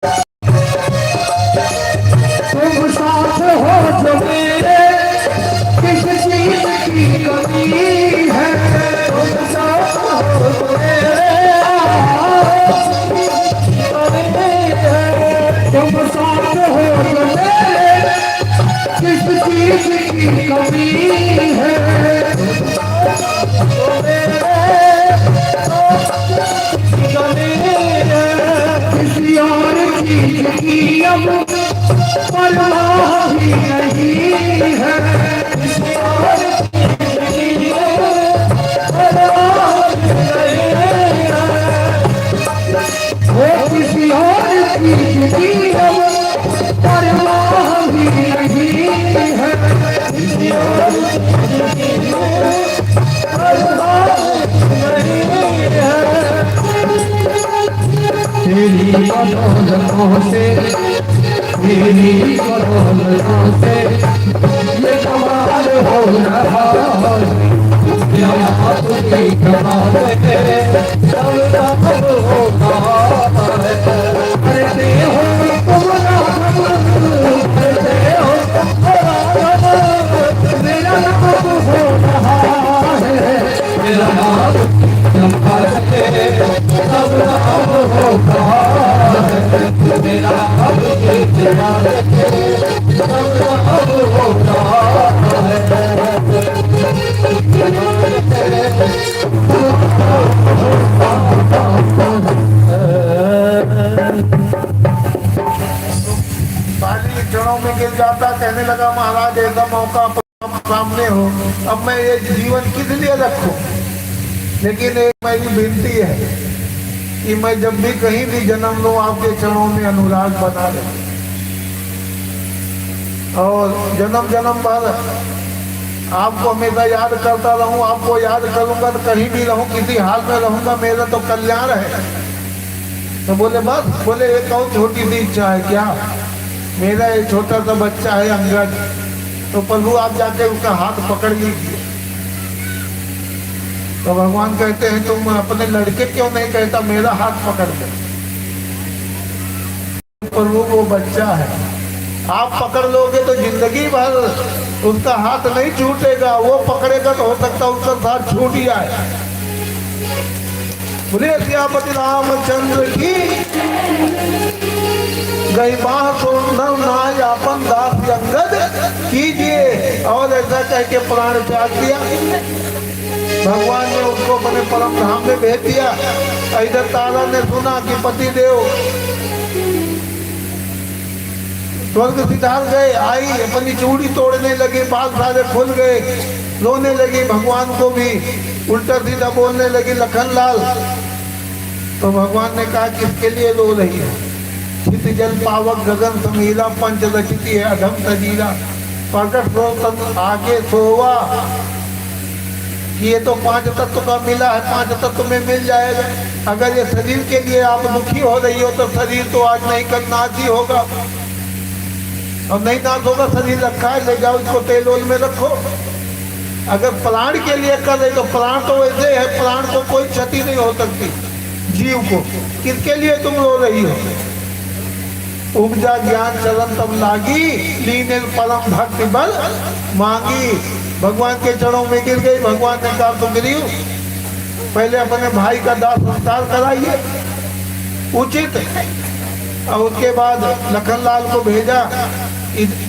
तुम साथ हो जो मेरे, किस चीज की कमी है। तुम साथ हो जो मेरे, तुम साथ हो जो मेरे, किस चीज की कमी है। किसी और चीज की अब परवाह भी नहीं है। किसी और चीज की परवाह भी नहीं है। वो किसी और चीज की अब परवाह भी नहीं है। किसी और चीज की परवाह नहीं है। तेरी बदौलतों से, तेरी बदौलतों से ये कमाल हो रहा है। तुझी कमाल है, सब सब हो रहा है। करते हो तुम नाम, करते हो मेरा नाम हो रहा है। मेरा नाम है, सब नाम हो रहा है। मेरा नाम है, सब नाम हो रहा है। बाली चरणों में गिर जाता, कहने लगा महाराज ऐसा मौका सामने हो, अब मैं ये जीवन किस लिए रखूं। लेकिन एक मेरी विनती है कि मैं जब भी कहीं भी जन्म लूं आपके चरणों में अनुराग बना ले, और जन्म जन्म भर आपको हमेशा याद करता रहूं। आपको याद करूंगा तो कहीं भी रहूं, किसी हाल में रहूंगा, मेरा तो कल्याण है। तो बोले बस, बोले एक और छोटी सी इच्छा है। क्या? मेरा एक छोटा सा बच्चा है अंगद, तो प्रभु आप जाके उसका हाथ पकड़ लीजिए। तो भगवान कहते हैं तुम अपने लड़के क्यों नहीं कहता मेरा हाथ पकड़ दे। प्रभु वो बच्चा है, आप पकड़ लोगे तो जिंदगी भर उसका हाथ नहीं छूटेगा। वो पकड़ेगा तो हो सकता है उसका साथ छूट जाए। बोले सियापति रामचंद्र की गई बाह सुंदर नाज आपन दास अंगद कीजिए। और ऐसा कह के प्राण त्याग दिया। भगवान ने उसको अपने परम धाम में भेज दिया। इधर तारा ने सुना कि पति देव स्वर्ग सिधार गए। आई अपनी चूड़ी तोड़ने लगे, बाल सारे खुल गए, रोने लगी। भगवान को भी उल्टा सीधा बोलने लगी लखनलाल। तो भगवान ने कहा किसके लिए रो रही है। चित जल पावक गगन समीरा पंच रचिती है अधम सजीरा। प्रकट तन आगे सोवा। ये तो 5 तत्व का मिला है, 5 तत्व में मिल जाएगा। अगर ये शरीर के लिए आप दुखी हो रही हो तो शरीर तो आज नहीं कल नाश ही होगा। और नहीं नाश होगा, शरीर रखा है, ले जाओ इसको तेल ओल में रखो। अगर प्राण के लिए कर रहे तो प्राण तो वैसे है, प्राण को कोई क्षति नहीं हो सकती जीव को। किसके लिए तुम रो रही हो। उपजा ज्ञान चरण तब लागी, लीन परम भक्ति बल मांगी। भगवान के चरणों में गिर गई। भगवान ने कहा तुम गिरी पहले अपने भाई का दाह संस्कार कराइए उचित। और उसके बाद लखनलाल को भेजा।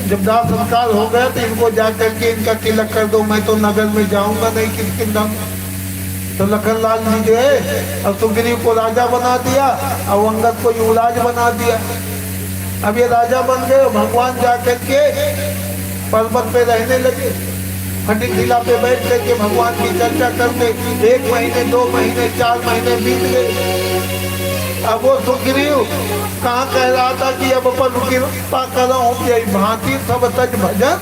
जब दाह संस्कार हो गया तो इनको जाकर के इनका तिलक कर दो, मैं तो नगर में जाऊंगा नहीं किसके दम। तो लखनलाल जी गए और सुग्रीव को राजा बना दिया और अंगद को युवराज बना दिया। अब ये राजा बन गए। भगवान जाकर के पर्वत पे रहने लगे, फटी शिला पे बैठ करके भगवान की चर्चा करते। 1 महीने 2 महीने 4 महीने बीत गए। अब वो सुग्रीव कहाँ कह रहा था कि अब अपन कृपा करो यही भांति सब सच भजन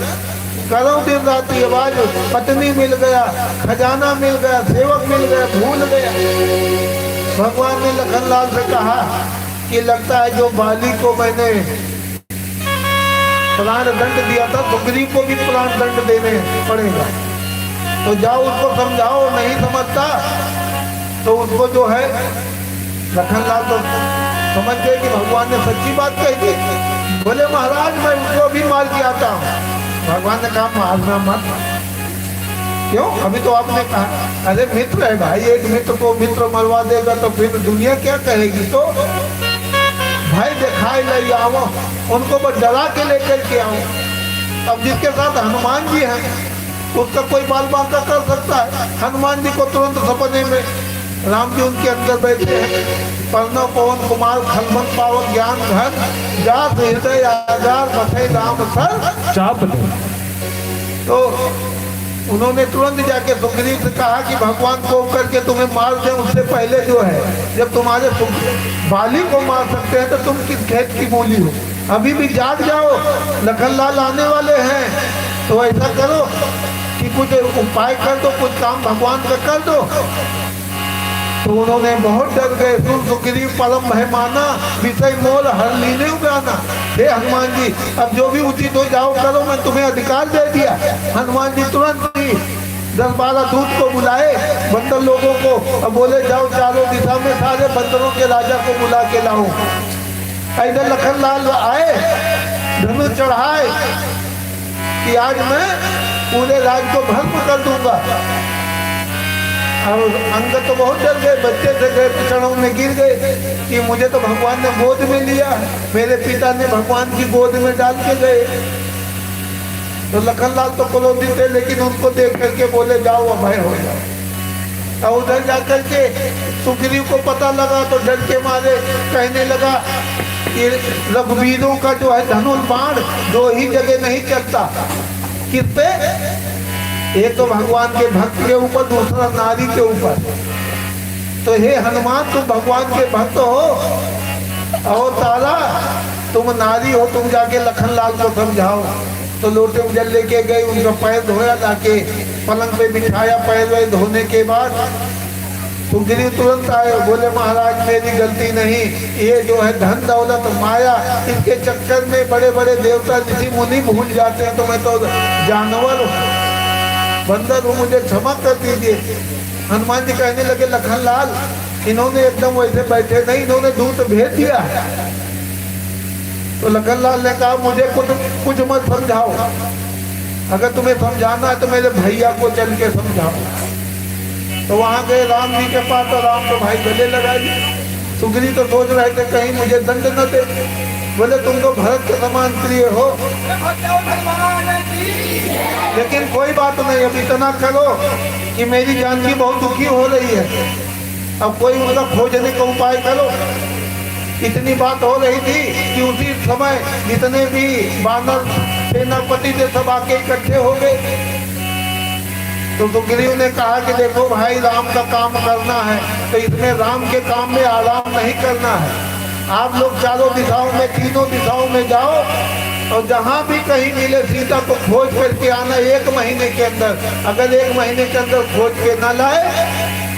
करो दिन रात्रि। आवाज पत्नी मिल गया, खजाना मिल गया, सेवक मिल गया, भूल गया। भगवान ने लखनलाल से कहा कि लगता है जो बाली को मैंने प्राण दंड दिया था सुग्रीव को भी प्राण दंड देने पड़ेगा। तो जाओ उसको समझाओ, नहीं समझता तो उसको जो है लखनलाल तो समझ गए कि भगवान ने सच्ची बात कही थी। बोले महाराज मैं उसको भी मार के आता हूँ। भगवान ने कहा मारना मत। क्यों? अभी तो आपने कहा। अरे मित्र है भाई, एक मित्र को मित्र मरवा देगा तो फिर दुनिया क्या कहेगी। तो भाई दिखाई ले आओ, उनको बस डरा के लेकर के आओ। अब जिसके साथ हनुमान जी हैं उसका कोई बाल बांका कर सकता है। हनुमान जी को तुरंत सपने में राम जी उनके अंदर बैठे हैं। पर्णव पवन कुमार खलबन पावन ज्ञान घन जात हृदय आजार बसे राम सर चाप दे। तो उन्होंने तुरंत जाके सुग्रीव से कहा कि भगवान को करके तुम्हें मार दें, उससे पहले जो है जब तुम्हारे बाली को मार सकते हैं तो तुम किस खेत की मूली हो। अभी भी जाग जाओ, लखन लाल आने वाले हैं। तो ऐसा करो कि कुछ उपाय कर दो, कुछ काम भगवान का कर दो। तो उन्होंने बहुत डर गए। सुन सुग्रीव परम भय माना, विषय मोल हर लीने उगाना। हे हनुमान जी अब जो भी उचित हो जाओ करो, मैं तुम्हें अधिकार दे दिया। हनुमान जी तुरंत ही 10-12 दूत को बुलाए, बंदर लोगों को, अब बोले जाओ चारों दिशा में सारे बंदरों के राजा को बुला के लाओ। इधर लखन लाल आए, धनुष चढ़ाए कि आज मैं पूरे राज को भस्म कर दूंगा। और अंगद तो बहुत डर गए, बच्चे से गए चरणों में गिर गए कि मुझे तो भगवान ने गोद में लिया, मेरे पिता ने भगवान की गोद में डाल के गए। तो लखनलाल तो क्रोधित थे, लेकिन उनको देख करके बोले जाओ अभय हो जाओ। और उधर जाकर के सुग्रीव को पता लगा तो डर के मारे कहने लगा कि रघुवीरों का जो है धनुष बाण दो ही जगह नहीं चलता। किस पे? एक तो भगवान के भक्त के ऊपर, दूसरा नारी के ऊपर। तो हे हनुमान तुम भगवान के भक्त हो और तारा तुम नारी हो, तुम जाके लखनलाल को समझाओ। तो लोटे में जल लेके गए, उनका पैर धोया, जाके पलंग पे बिठाया। पैर धोने के बाद सुग्रीव तुरंत आए, बोले महाराज मेरी गलती नहीं, ये जो है धन दौलत माया, इसके चक्कर में बड़े बड़े देवता ऋषि मुनि भूल जाते हैं। तो मैं तो जानवर बंदर हूँ, मुझे क्षमा कर दीजिए। हनुमान जी कहने लगे लखनलाल इन्होंने एकदम वैसे बैठे नहीं, इन्होंने दूत भेज दिया। तो लखनलाल ने कहा मुझे कुछ मत समझाओ, अगर तुम्हें समझाना है तो मेरे भैया को चल के समझाओ। तो वहां गए राम जी के पास, तो राम तो भाई गले लगाई। सुग्रीव तो सोच रहे थे कहीं मुझे दंड न दे। बोले तुम तो भरत के समान प्रिय हो, लेकिन कोई बात नहीं, अब इतना करो कि मेरी जानकी बहुत दुखी हो रही है, अब कोई मतलब खोजने का उपाय करो। इतनी बात हो रही थी कि उसी समय जितने भी वानर सेनापति थे सब आके इकट्ठे हो गए। तो सुग्रीव ने कहा कि देखो भाई राम का काम करना है तो इसमें राम के काम में आराम नहीं करना है। आप लोग चारों दिशाओं में, तीनों दिशाओं में जाओ और जहां भी कहीं मिले सीता को खोज करके आना 1 महीने के अंदर। अगर 1 महीने के अंदर खोज के न लाए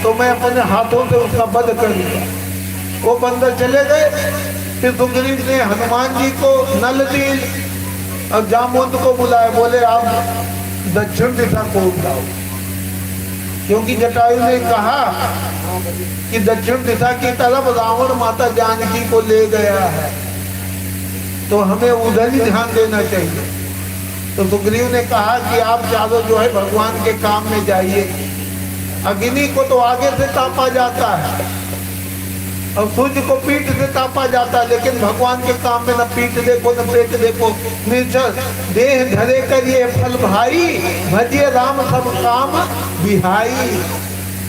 तो मैं अपने हाथों से उसका वध कर दूंगा। वो बंदर चले गए। फिर सुग्रीव ने हनुमान जी को नल नील और जामुन को बुलाया, बोले आप दक्षिण दिशा को उठाओ, क्योंकि जटायु ने कहा कि दक्षिण दिशा की तरफ रावण माता जानकी को ले गया है, तो हमें उधर ही ध्यान देना चाहिए। तो सुग्रीव ने कहा कि आप चारों जो है भगवान के काम में जाइए। अग्नि को तो आगे से तापा जाता है और सूर्य को पीठ से तापा जाता है, लेकिन भगवान के काम में न पीठ देखो न पेट देखो। निर्जर देह धरे कर ये फल भाई, भजिए राम सब काम बिहाई।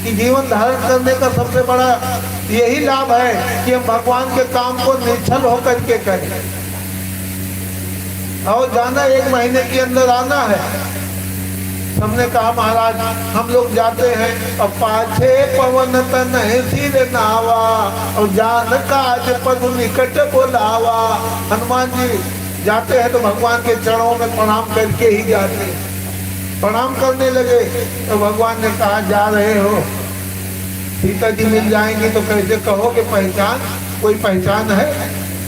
कि जीवन धारण करने का सबसे बड़ा यही लाभ है कि हम भगवान के काम को निश्चल होकर के करें। और जाना 1 महीने के अंदर आना है। हमने कहा महाराज हम लोग जाते हैं और पाछे पवन तन सिर नावा और जान काज पद निकट बोलावा। हनुमान जी जाते हैं तो भगवान के चरणों में प्रणाम करके ही जाते हैं। प्रणाम करने लगे तो भगवान ने कहा जा रहे हो, सीता जी मिल जाएंगी तो कैसे कहोगे पहचान, कोई पहचान है?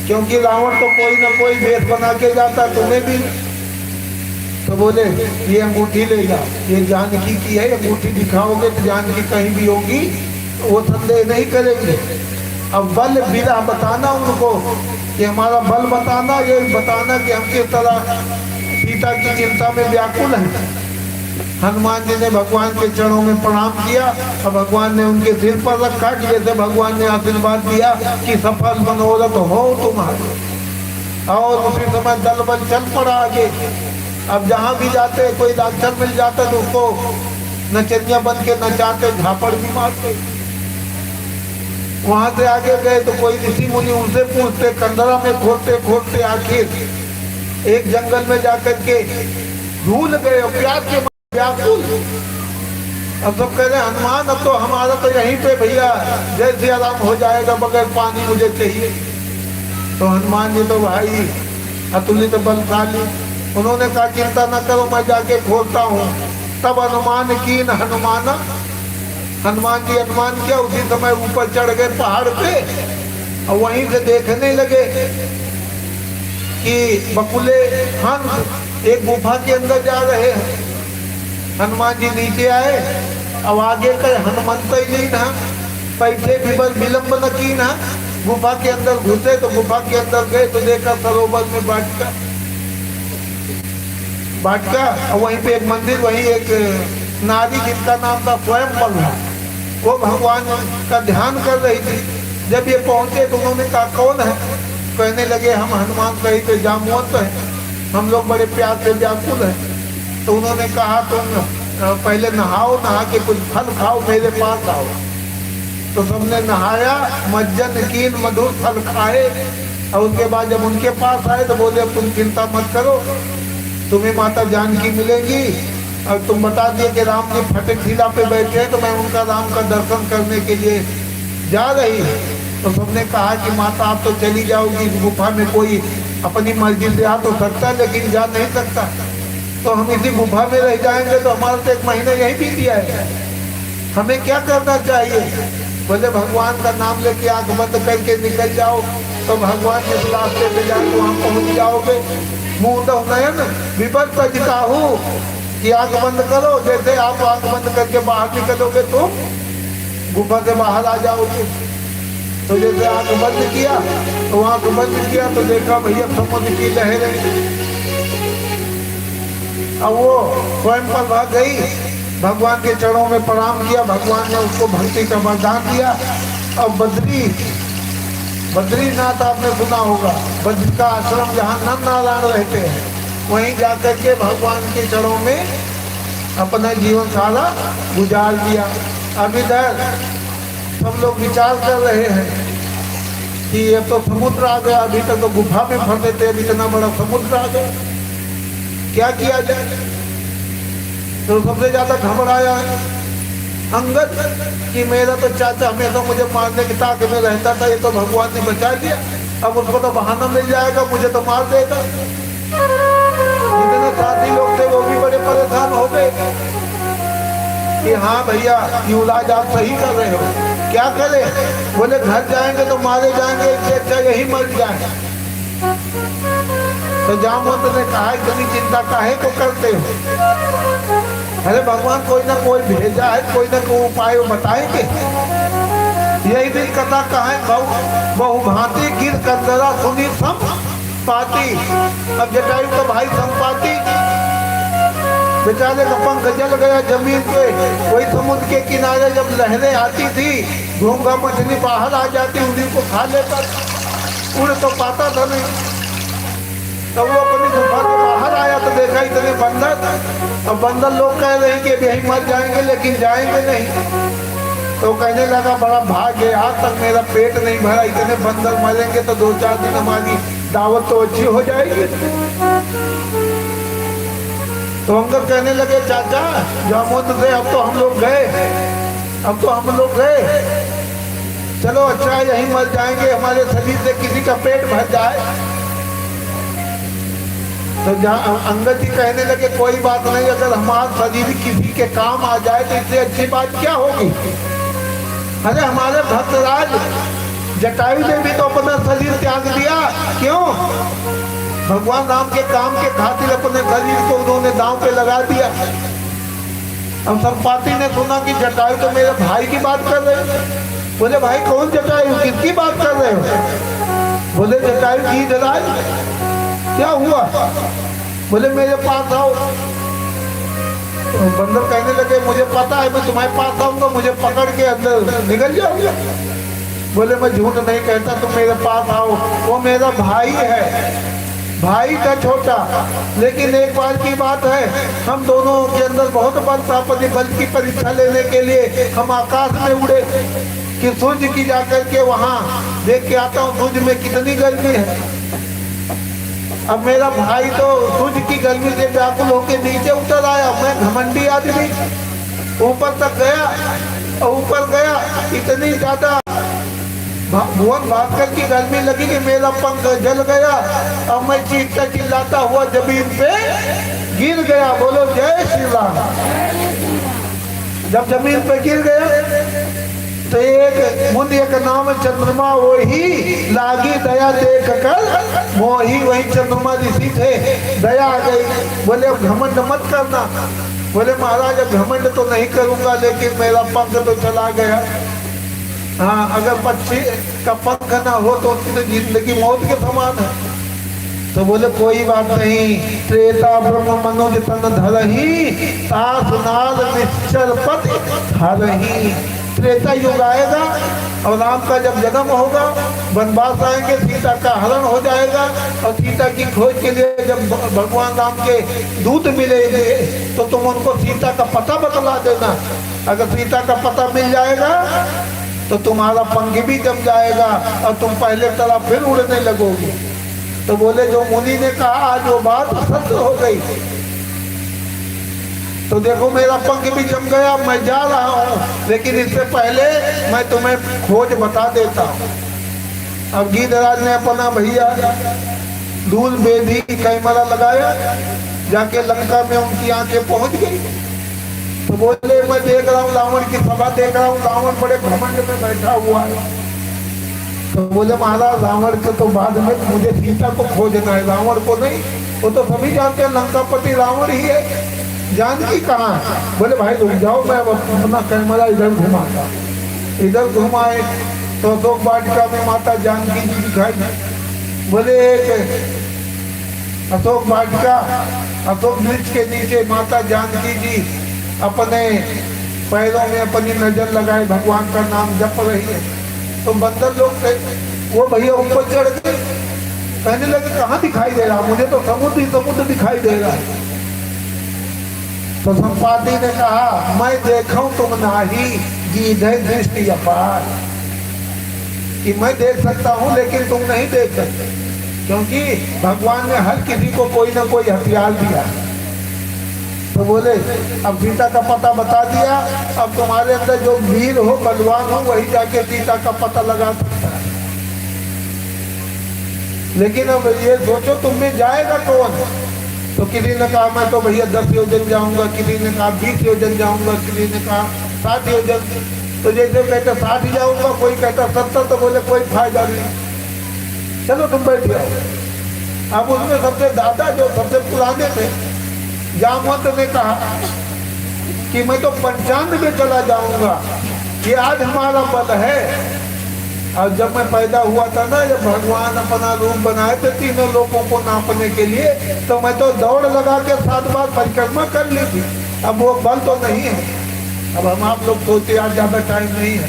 क्योंकि रावण तो कोई ना कोई वेश बना के जाता, तुम्हें भी। तो बोले ये अंगूठी ले जाओ, ये जानकी की है, अंगूठी दिखाओगे तो जानकी कहीं भी होगी वो संदेह नहीं करेंगे। अब बल विधा बताना उनको कि हमारा बल बताना, ये बताना कि हम किस तरह सीता की चिंता में व्याकुल हैं। हनुमान जी ने भगवान के चरणों में प्रणाम किया और भगवान ने उनके सिर पर रखा कि जैसे भगवान ने आशीर्वाद दिया कि सफल मनोरथ हो तुम्हारे। और उसी समय दल बल चल पड़ा आगे। अब जहाँ भी जाते कोई राक्षस मिल जाता तो उसको नचनिया बन के नचाते, झापड़ भी मारते। वहां से आगे गए तो कोई ऋषि मुनि उनसे पूछते, कंदरा में खोदते खोदते आखिर एक जंगल में जाकर के भूल गए और प्यास के व्याकुल। अब सब कह रहे हनुमान अब तो हमारा तो यहीं पे भैया जैसे आराम हो जाएगा, बगैर पानी मुझे चाहिए। तो हनुमान जी तो भाई अतुलित बलशाली, उन्होंने कहा चिंता न करो मैं जाके खोलता हूँ। तब हनुमान की न हनुमाना, हनुमान जी अनुमान किया, उसी समय ऊपर चढ़ गए पहाड़ पे और वहीं से देखने लगे कि बकुले हंस एक गुफा के अंदर जा रहे हैं। हनुमान जी नीचे आए, अब आगे कहे हनुमंत ही नहीं ना, पैसे भी बस विलंब न की ना। गुफा के अंदर घुसे तो गुफा के अंदर गए तो देखा सरोवर में बाटका और वहीं पे एक मंदिर, वहीं एक नारी जिसका नाम था स्वयंपला, वो भगवान का ध्यान कर रही थी। जब ये पहुंचे तो उन्होंने कहा कौन है? कहने लगे हम हनुमान कहीं पे जामवंत है, हम लोग बड़े प्यार से व्याकुल हैं। तो उन्होंने कहा तुम पहले नहाओ, नहा के कुछ फल खाओ, मेरे पास आओ। तो सबने नहाया, मज्जन कीन मधुर फल खाए और उसके बाद जब उनके पास आए तो बोले तुम चिंता मत करो, तुम्हें माता जानकी मिलेगी। और तुम बता दिए कि राम जी फटक शिला पे बैठे हैं तो मैं उनका राम का दर्शन करने के लिए जा रही हूँ। तो सबने कहा कि माता आप तो चली जाओगी, इस गुफा में कोई अपनी मर्जी से आ तो सकता है लेकिन जा नहीं सकता। तो हम इसी गुफा में रह जाएंगे तो हमारा तो एक महीना यहीं बीत जाएगा, हमें क्या करना चाहिए? बोले भगवान का नाम लेके आंख बंद करके निकल जाओ, तो भगवान जिस रास्ते पे जाके वहाँ पहुँच जाओगे। मुँह तो नयन विपद पजताहू कि आंख बंद करो, जैसे आप आंख बंद करके बाहर निकलोगे तो गुफा से बाहर आ जाओगे। तो जैसे आंख बंद किया तो आंख बंद किया तो देखा भैया समुद्र की लहरें। अब वो स्वयं पर भाग गई, भगवान के चरणों में प्रणाम किया, भगवान ने उसको भक्ति का वरदान दिया। और बद्रीनाथ आपने सुना होगा, बद्री का आश्रम जहाँ नर नारायण रहते हैं, वहीं जाकर के भगवान के चरणों में अपना जीवन सारा गुजार दिया। अब इधर सब लोग विचार कर रहे हैं कि ये तो समुद्र आ गया, अभी तक तो गुफा में फंसे थे, अब इतना बड़ा समुद्र आ गया, क्या किया जाए? तो सबसे ज्यादा घबराया है अंगद कि मेरा तो चाचा हमेशा मुझे मारने की ताक में रहता था, ये तो भगवान ने बचा दिया, अब उसको तो बहाना मिल जाएगा, मुझे तो मार देगा। जितने साथी लोग थे वो भी बड़े परेशान हो गए कि हाँ भैया युवराज आप सही कर रहे हो, क्या करें? बोले घर जाएंगे तो मारे जाएंगे, इससे अच्छा यही मर जाए। तो जामवंत ने कहा इतनी चिंता काहे को करते हो? अरे भगवान कोई ना कोई भेजा है, कोई ना कोई उपाय बताएंगे। यही दिन कथा कहा है, बहु भांति गिर कंदरा सुनी संपाति। अब जटायु का भाई संपाति बेचारे का पंख जल गया जमीन पे। वही समुद्र के किनारे जब लहरें आती थी, घोंघा मछली बाहर आ जाती, उन्हीं को खा लेता, उड़ तो पाता था नहीं। तब वो अपनी गुफा के बाहर आया तो देखा इतने बंदर, अब बंदर लोग कह रहे हैं कि अभी यहीं मर जाएंगे लेकिन जाएंगे नहीं। तो कहने लगा बड़ा भाग्य, आज तक मेरा पेट नहीं भरा, इतने बंदर मरेंगे तो 2-4 दिन हमारी दावत तो अच्छी हो जाएगी। तो अंगद कहने लगे चाचा जामवंत से अब तो हम लोग गए, चलो अच्छा है यहीं मर जाएंगे, हमारे शरीर से किसी का पेट भर जाए। तो अंगद जी कहने लगे कोई बात नहीं, अगर हमारा शरीर किसी के काम आ जाए तो इससे अच्छी बात क्या होगी? अरे हमारे भक्तराज जटायु ने भी तो अपना शरीर त्याग दिया, क्यों? भगवान राम के काम के खातिर अपने शरीर को उन्होंने दांव पे लगा दिया। अब संपाति ने सुना कि जटायु तो मेरे भाई की बात कर रहे हैं, बोले भाई कौन जटायु, किसकी बात कर रहे हो? बोले जटायु की जलाई, क्या हुआ? बोले मेरे पास आओ। तो बंदर कहने लगे मुझे पता है, मैं तुम्हारे पास आऊंगा, मुझे पकड़ के अंदर निकल जाओगे। बोले मैं झूठ नहीं कहता, तुम मेरे पास आओ। वो मेरा भाई है, भाई का छोटा। लेकिन एक बार की बात है, हम दोनों के अंदर बहुत बल था। अपने बल की परीक्षा लेने के लिए हम आकाश में उड़े कि सूर्य की जाकर के वहां देख के आता हूँ सूर्य में कितनी गर्मी है। अब मेरा भाई तो सूर्य की गर्मी से व्याकुल होकर नीचे उतर आया। मैं घमंडी आदमी ऊपर तक गया, और ऊपर गया इतनी ज्यादा भुवन भास्कर की गर्मी लगी कि मेरा पंख जल गया और मैं चीखता चिल्लाता हुआ जमीन पे गिर गया। बोलो जय श्री राम। जब जमीन पे गिर गया तो एक मुनि एक नाम चंद्रमा वही लागी दया देख कर मोही, वही चंद्रमा ऋषि थे। दया आ गई, बोले अब घमंड मत करना। बोले महाराज अब घमंड तो नहीं करूंगा, लेकिन मेरा पंख तो चला गया। हाँ, अगर पक्षी का पंख ना हो तो उसकी जिंदगी मौत के समान है। तो बोले कोई बात नहीं, त्रेता ब्रह्म मनोज तन धरही, तास नाल निश्चल पद धरही। त्रेता युग आएगा और राम का जब जन्म होगा, वनवास आएंगे, सीता का हरण हो जाएगा। और सीता की खोज के लिए जब भगवान राम के दूत मिलेंगे तो तुम उनको सीता का पता बतला देना। अगर सीता का पता मिल जाएगा तो तुम्हारा पंख भी जम जाएगा और तुम पहले तरह फिर उड़ने लगोगे। तो बोले जो मुनि ने कहा आज वो बात सत्य हो गई। तो देखो मेरा पंख भी जम गया, मैं जा रहा हूँ, लेकिन इससे पहले मैं तुम्हें खोज बता देता हूँ। अब गीधराज ने अपना भैया दूल बेधी कैमरा लगाया, जाके लंका में उनकी आंखें पहुंच गई। तो बोले मैं देख रहा हूँ रावण की सभा देख रहा हूँ, रावण बड़े घमंड में बैठा हुआ है। तो बोले महाराज रावण के तो बाद में मुझे सीता को खोजना है, रावण को नहीं। वो तो सभी जानते हैं लंकापति रावण ही है, जानकी कहाँ है? बोले भाई रुक जाओ, मैं अपना कैमरा इधर घुमाता। इधर घुमाए तो अशोक वाटिका में माता जानकी जी दिखाई। बोले अशोक वाटिका, अशोक वृक्ष के नीचे माता जानकी जी अपने पैरों में अपनी नजर लगाए भगवान का नाम जप रही है। तो बंदर लोग थे, वो भैया ऊपर चढ़ गए, कहने लगे कहाँ दिखाई दे रहा? मुझे तो समुद्र ही समुद्र दिखाई दे रहा है। तो संपादी ने कहा मैं देखूं तुम नाही, गीधे दृष्टि अपार, कि मैं देख सकता हूं लेकिन तुम नहीं देख सकते, क्योंकि भगवान ने हर किसी को कोई ना कोई हथियार दिया। तो बोले अब सीता का पता बता दिया, अब तुम्हारे अंदर जो वीर हो बलवान हो वही जाके सीता का पता लगा सकता है। लेकिन अब ये सोचो तुम में जाएगा कौन? तो किसी ने कहा मैं तो भैया 10 योजन जाऊंगा, किसी ने कहा 20 योजन जाऊंगा, किसी ने कहा 60 योजन। तो जैसे कहते 60 जाऊंगा, कोई कहता 70। तो बोले कोई फायदा नहीं, चलो तुम बैठ जाओ। अब उसमें सबसे दादा जो सबसे पुराने थे जामवंत ने कहा कि मैं तो 95 चला जाऊंगा, ये आज हमारा बल है। और जब मैं पैदा हुआ था ना, जब भगवान अपना रूप बनाए थे तीनों लोगों को नापने के लिए, तो मैं तो दौड़ लगा के 7 बार परिक्रमा कर ली थी। अब वो बल तो नहीं है। अब हम आप लोग सोचते आज ज्यादा टाइम नहीं है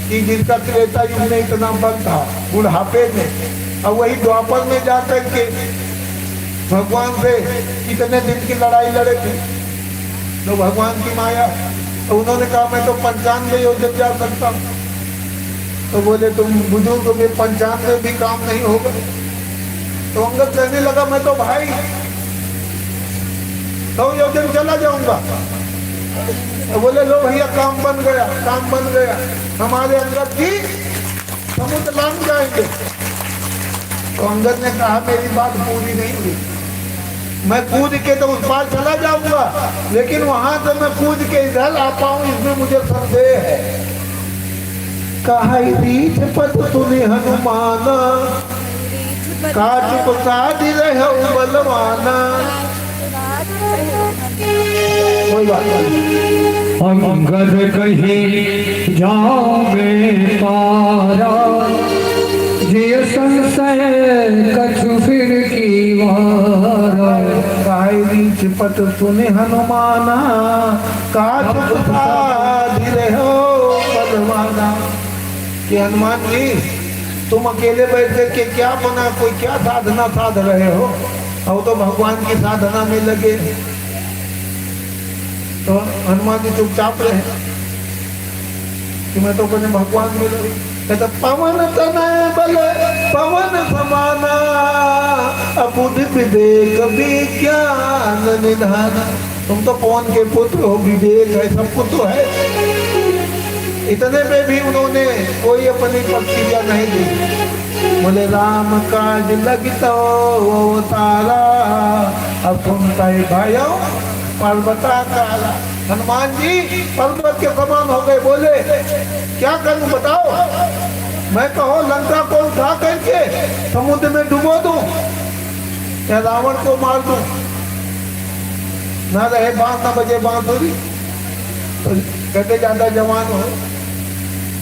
कि जिनका त्रेता युग में इतना बल था बुढ़ापे में, और वही द्वापर में जाकर के भगवान से कितने दिन की लड़ाई लड़े थे। तो भगवान की माया, तो उन्होंने कहा मैं तो 95 योजन जा सकता हूँ। तो बोले तुम बुजुर्ग में 95 भी काम नहीं होगा। तो अंगद कहने लगा मैं तो भाई 100 योजन चला जाऊंगा। तो बोले लो भैया काम बन गया, काम बन गया, हमारे अंगद जी समुद्र लांग जाएंगे। तो अंगद ने कहा मेरी बात पूरी नहीं हुई, मैं कूद के तो उस पार चला जाऊंगा, लेकिन वहां से मैं कूद के इधर आ पाऊं इसमें मुझे संदेह है। कहा रीठ पद सुने हनुमाना, काट को साधी रहे बलवाना। कोई बात नहीं। अंगद कहीं जावे पारा जिय संशय कछु फिर की वारा। कायरी चिपट सुने हनुमाना, काज धीरे हो बलवाना। कि हनुमान जी तुम अकेले बैठ के क्या बना, कोई क्या साधना साध रहे हो? और तो भगवान की साधना में लगे। तो हनुमान जी चुपचाप रहे कि मैं तो अपने भगवान में लगे। कहते पवन तनय बल पवन समाना, अबुध विवेक विज्ञान निधाना। तुम तो पवन के पुत्र हो, विवेक है, सब कुछ तो है। इतने पे भी उन्होंने कोई अपनी प्रतिक्रिया नहीं दी। बोले राम काज लगता वो तारा, अब सुनता है भाइयों पर्वता काला। हनुमान जी पर्वत के समान हो गए। बोले क्या करूं बताओ? मैं कहो लंका को उठा करके समुद्र में डुबो दूं या रावण को मार दूं? ना रहे बांस ना बजे बांसुरी। तो कहते ज्यादा जवान हो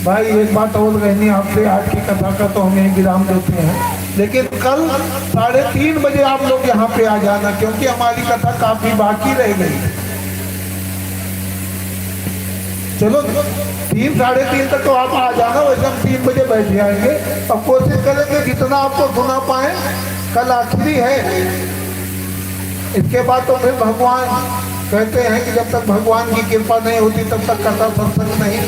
भाई, एक बात और रहनी आपसे, आज की कथा का तो हमें विराम देते हैं, लेकिन कल 3:30 बजे आप लोग यहाँ पे आ जाना, क्योंकि हमारी कथा काफी बाकी रह गई। चलो 3 साढ़े 3 तक तो आप आ जाना, वैसे हम 3 बजे बैठ जाएंगे। अब कोशिश करेंगे जितना आपको सुना पाए। कल आखिरी है, इसके बाद तो फिर भगवान कहते हैं कि जब तक भगवान की कृपा नहीं होती तब तक कथा सत्संग नहीं।